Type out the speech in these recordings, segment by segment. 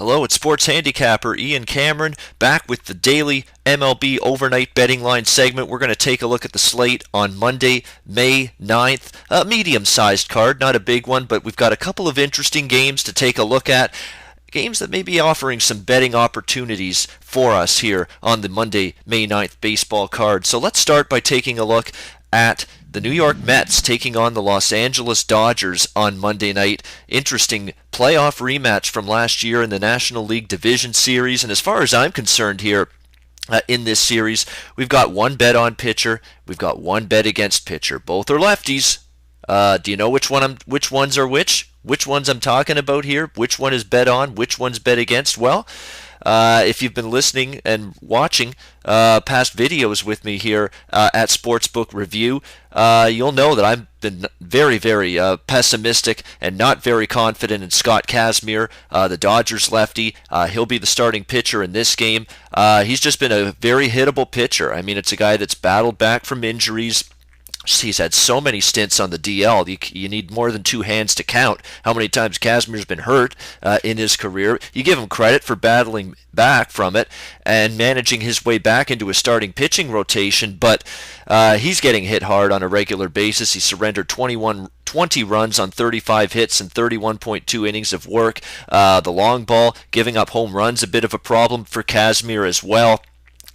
Hello, it's sports handicapper Ian Cameron back with the daily MLB overnight betting line segment. We're going to take a look at the slate on Monday, May 9th. A medium-sized card, not a big one, but we've got a couple of interesting games to take a look at. Games that may be offering some betting opportunities for us here on the Monday, May 9th baseball card. So let's start by taking a look at the New York Mets taking on the Los Angeles Dodgers on Monday night. Interesting playoff rematch from last year in the National League Division Series. And as far as I'm concerned here, in this series, we've got one bet on pitcher, we've got one bet against pitcher. Both are lefties. Do you know which ones are which? Which ones I'm talking about here? Which one is bet on? Which one's bet against? Well, if you've been listening and watching past videos with me here at Sportsbook Review, you'll know that I've been very, very pessimistic and not very confident in Scott Kazmir, the Dodgers lefty. He'll be the starting pitcher in this game. He's just been a very hittable pitcher. I mean, it's a guy that's battled back from injuries. He's had so many stints on the DL, you need more than two hands to count how many times Kazmir's been hurt in his career. You give him credit for battling back from it and managing his way back into a starting pitching rotation, but he's getting hit hard on a regular basis. He surrendered 20 runs on 35 hits and 31.2 innings of work. The long ball, giving up home runs, a bit of a problem for Kazmir as well.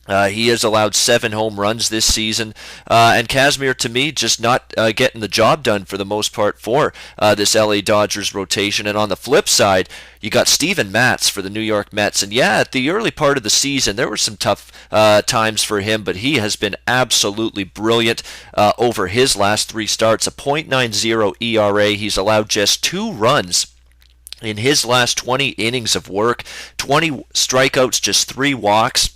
He has allowed 7 home runs this season, and Kazmir, to me, just not getting the job done for the most part for this LA Dodgers rotation. And on the flip side, you got Steven Matz for the New York Mets. And yeah, at the early part of the season, there were some tough times for him, but he has been absolutely brilliant over his last 3 starts. A .90 ERA. He's allowed just 2 runs in his last 20 innings of work, 20 strikeouts, just 3 walks.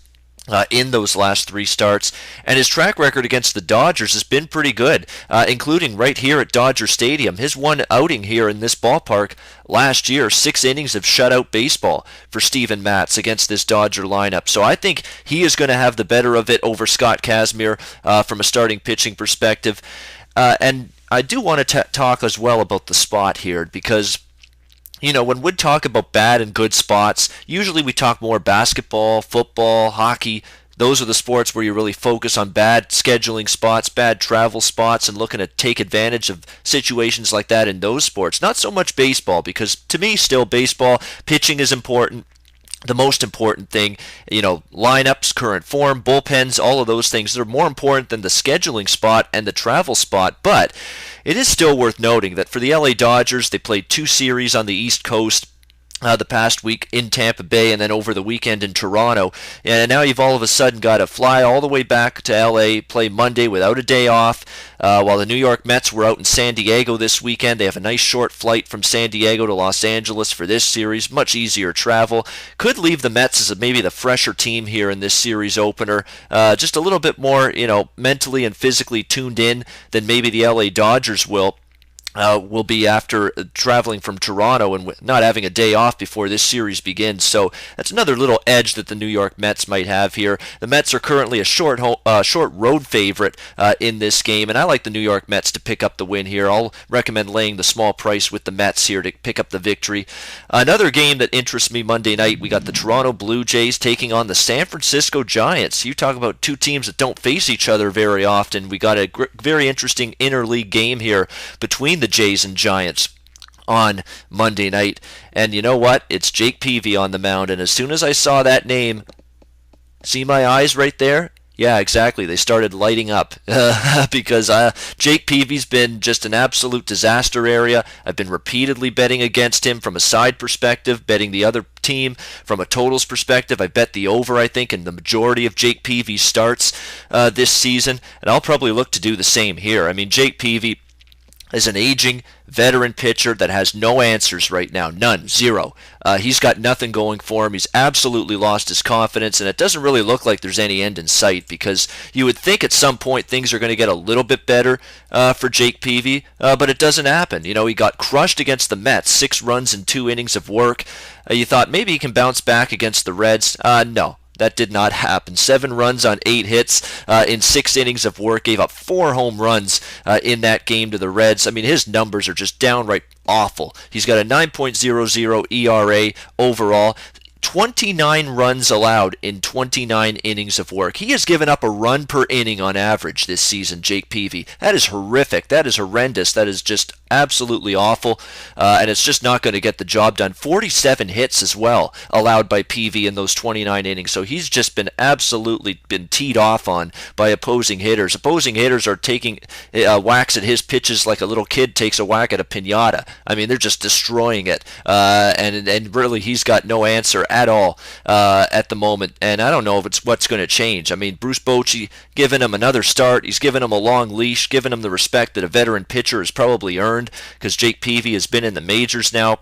In those last 3 starts, and his track record against the Dodgers has been pretty good, including right here at Dodger Stadium. His one outing here in this ballpark last year, 6 innings of shutout baseball for Steven Matz against this Dodger lineup. So I think he is going to have the better of it over Scott Kazmir from a starting pitching perspective. And I do want to talk as well about the spot here, because you know, when we talk about bad and good spots, usually we talk more basketball, football, hockey. Those are the sports where you really focus on bad scheduling spots, bad travel spots, and looking to take advantage of situations like that in those sports. Not so much baseball, because to me, still baseball, pitching is important. The most important thing, you know, lineups, current form, bullpens, all of those things, they're more important than the scheduling spot and the travel spot. But it is still worth noting that for the LA Dodgers, they played 2 series on the East Coast the past week in Tampa Bay and then over the weekend in Toronto. And now you've all of a sudden got to fly all the way back to LA, play Monday without a day off. While the New York Mets were out in San Diego this weekend, they have a nice short flight from San Diego to Los Angeles for this series. Much easier travel. Could leave the Mets as maybe the fresher team here in this series opener. Just a little bit more, you know, mentally and physically tuned in than maybe the LA Dodgers will be after traveling from Toronto and not having a day off before this series begins. So that's another little edge that the New York Mets might have here. The Mets are currently a short road favorite in this game, and I like the New York Mets to pick up the win here. I'll recommend laying the small price with the Mets here to pick up the victory. Another game that interests me Monday night, we got the Toronto Blue Jays taking on the San Francisco Giants. You talk about 2 teams that don't face each other very often. We got a very interesting interleague game here between the Jays and Giants on Monday night. And you know what? It's Jake Peavy on the mound. And as soon as I saw that name, see my eyes right there? Yeah, exactly. They started lighting up because Jake Peavy's been just an absolute disaster area. I've been repeatedly betting against him from a side perspective, betting the other team from a totals perspective. I bet the over, I think, in the majority of Jake Peavy's starts this season, and I'll probably look to do the same here. I mean, Jake Peavy is an aging veteran pitcher that has no answers right now. None. Zero. He's got nothing going for him. He's absolutely lost his confidence, and it doesn't really look like there's any end in sight, because you would think at some point things are going to get a little bit better for Jake Peavy, but it doesn't happen. You know, he got crushed against the Mets, 6 runs in 2 innings of work. You thought maybe he can bounce back against the Reds. No. That did not happen. 7 runs on 8 hits in 6 innings of work. Gave up 4 home runs in that game to the Reds. I mean, his numbers are just downright awful. He's got a 9.00 ERA overall. 29 runs allowed in 29 innings of work. He has given up a run per inning on average this season, Jake Peavy. That is horrific. That is horrendous. That is just absolutely awful, and it's just not going to get the job done. 47 hits as well allowed by Peavy in those 29 innings, so he's just been absolutely been teed off on by opposing hitters. Opposing hitters are taking whacks at his pitches like a little kid takes a whack at a piñata. I mean, they're just destroying it, and really he's got no answer at all at the moment, and I don't know if it's what's going to change. I mean, Bruce Bochy giving him another start. He's given him a long leash, giving him the respect that a veteran pitcher has probably earned, because Jake Peavy has been in the majors now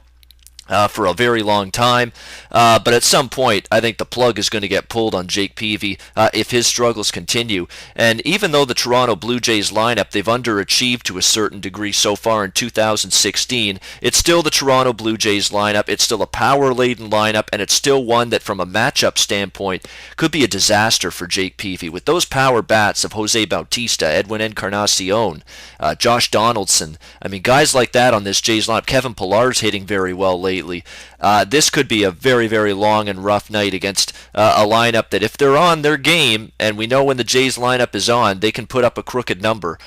for a very long time, but at some point I think the plug is going to get pulled on Jake Peavy if his struggles continue. And even though the Toronto Blue Jays lineup, they've underachieved to a certain degree so far in 2016, it's still the Toronto Blue Jays lineup. It's still a power-laden lineup, and it's still one that from a matchup standpoint could be a disaster for Jake Peavy. With those power bats of Jose Bautista, Edwin Encarnacion, Josh Donaldson, I mean, guys like that on this Jays lineup. Kevin Pillar's hitting very well lately. This could be a very, very long and rough night against a lineup that if they're on their game, and we know when the Jays lineup is on, they can put up a crooked number.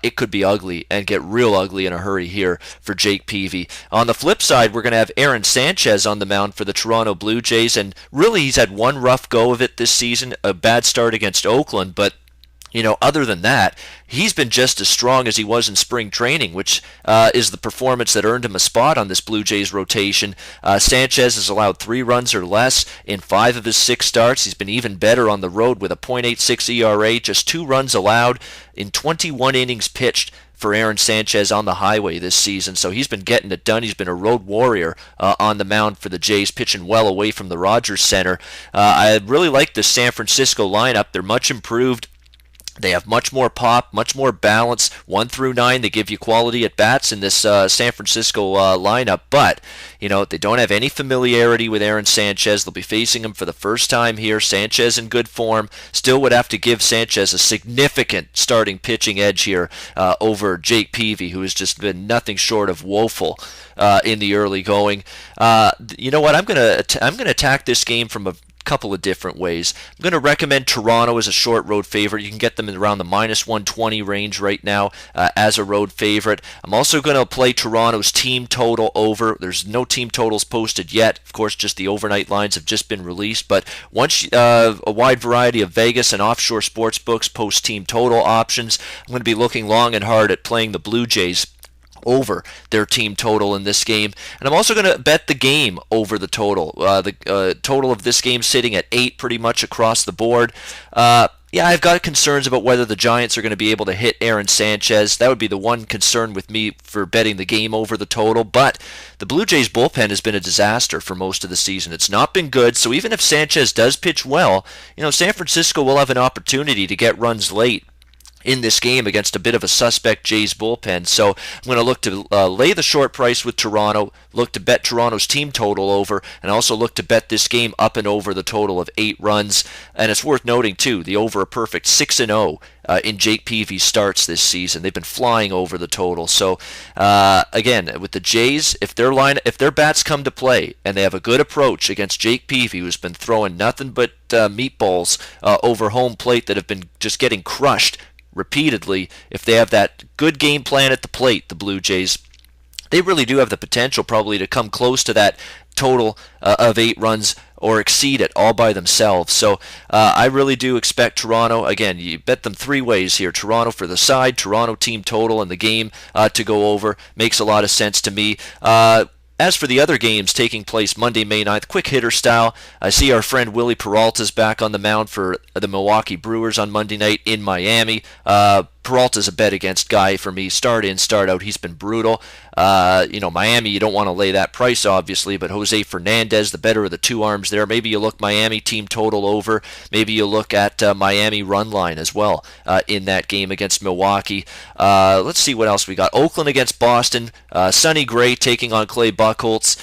It could be ugly and get real ugly in a hurry here for Jake Peavy. On the flip side, we're going to have Aaron Sanchez on the mound for the Toronto Blue Jays, and really he's had one rough go of it this season, a bad start against Oakland, but other than that, he's been just as strong as he was in spring training, which is the performance that earned him a spot on this Blue Jays rotation. Sanchez has allowed 3 runs or less in 5 of his 6 starts. He's been even better on the road with a .86 ERA, just 2 runs allowed in 21 innings pitched for Aaron Sanchez on the highway this season. So he's been getting it done. He's been a road warrior on the mound for the Jays, pitching well away from the Rogers Center. I really like the San Francisco lineup. They're much improved. They have much more pop, much more balance. 1 through 9, they give you quality at bats in this San Francisco lineup. But, they don't have any familiarity with Aaron Sanchez. They'll be facing him for the first time here. Sanchez in good form. Still would have to give Sanchez a significant starting pitching edge here over Jake Peavy, who has just been nothing short of woeful in the early going. You know what? I'm gonna attack this game from a couple of different ways. I'm going to recommend Toronto as a short road favorite. You can get them in around the -120 range right now as a road favorite. I'm also going to play Toronto's team total over. There's no team totals posted yet. Of course, just the overnight lines have just been released. But once a wide variety of Vegas and offshore sports books post team total options, I'm going to be looking long and hard at playing the Blue Jays over their team total in this game. And I'm also going to bet the game over the total. The total of this game sitting at 8 pretty much across the board. Yeah, I've got concerns about whether the Giants are going to be able to hit Aaron Sanchez. That would be the one concern with me for betting the game over the total. But the Blue Jays bullpen has been a disaster for most of the season. It's not been good, so even if Sanchez does pitch well, San Francisco will have an opportunity to get runs late in this game against a bit of a suspect Jays bullpen. So I'm going to look to lay the short price with Toronto, look to bet Toronto's team total over, and also look to bet this game up and over the total of 8 runs. And it's worth noting, too, the over a perfect 6-0 in Jake Peavy's starts this season. They've been flying over the total. So, again, with the Jays, if their bats come to play and they have a good approach against Jake Peavy, who's been throwing nothing but meatballs over home plate that have been just getting crushed repeatedly, if they have that good game plan at the plate, the Blue Jays, they really do have the potential probably to come close to that total of 8 runs or exceed it all by themselves. So I really do expect Toronto, again, you bet them 3 ways here. Toronto for the side, Toronto team total, and the game to go over. Makes a lot of sense to me. As for the other games taking place Monday, May 9th, quick hitter style, I see our friend Willie Peralta's back on the mound for the Milwaukee Brewers on Monday night in Miami. Peralta's a bet against guy for me. Start in, start out. He's been brutal. Miami, you don't want to lay that price, obviously, but Jose Fernandez, the better of the 2 arms there. Maybe you look Miami team total over. Maybe you look at Miami run line as well in that game against Milwaukee. Let's see what else we got. Oakland against Boston. Sonny Gray taking on Clay Buchholz.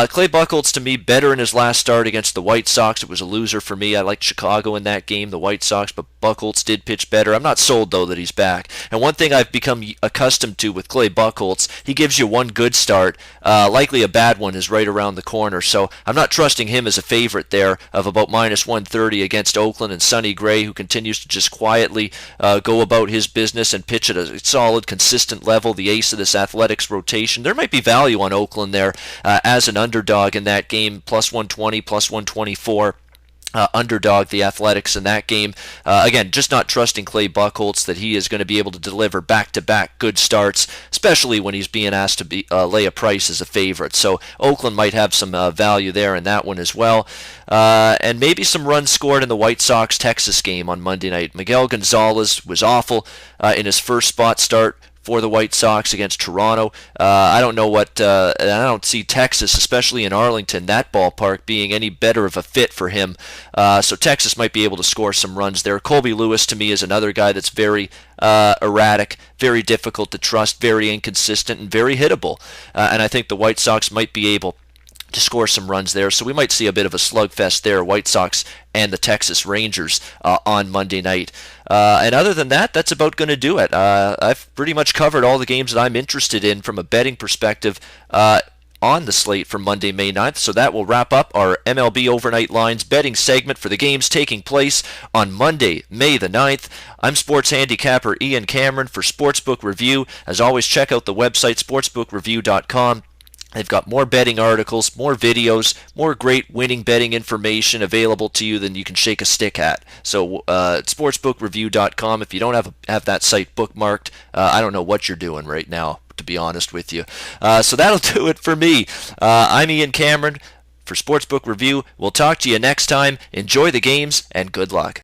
Clay Buchholz, to me, better in his last start against the White Sox. It was a loser for me. I liked Chicago in that game, the White Sox, but Buchholz did pitch better. I'm not sold, though, that he's back. And one thing I've become accustomed to with Clay Buchholz, he gives you one good start. Likely a bad one is right around the corner. So I'm not trusting him as a favorite there of about minus 130 against Oakland and Sonny Gray, who continues to just quietly go about his business and pitch at a solid, consistent level, the ace of this Athletics rotation. There might be value on Oakland there as an underdog in that game, plus 120, plus 124. Underdog the Athletics in that game. Again, just not trusting Clay Buchholz that he is going to be able to deliver back-to-back good starts, especially when he's being asked to lay a price as a favorite. So Oakland might have some value there in that one as well. And maybe some runs scored in the White Sox-Texas game on Monday night. Miguel Gonzalez was awful in his first spot start for the White Sox against Toronto. I don't know what, I don't see Texas, especially in Arlington, that ballpark, being any better of a fit for him. So Texas might be able to score some runs there. Colby Lewis, to me, is another guy that's very erratic, very difficult to trust, very inconsistent, and very hittable. And I think the White Sox might be able to score some runs there. So we might see a bit of a slugfest there, White Sox and the Texas Rangers on Monday night. And other than that, that's about going to do it. I've pretty much covered all the games that I'm interested in from a betting perspective on the slate for Monday, May 9th. So that will wrap up our MLB Overnight Lines betting segment for the games taking place on Monday, May the 9th. I'm sports handicapper Ian Cameron for Sportsbook Review. As always, check out the website, sportsbookreview.com. They've got more betting articles, more videos, more great winning betting information available to you than you can shake a stick at. So sportsbookreview.com. If you don't have that site bookmarked, I don't know what you're doing right now, to be honest with you. So that'll do it for me. I'm Ian Cameron for Sportsbook Review. We'll talk to you next time. Enjoy the games and good luck.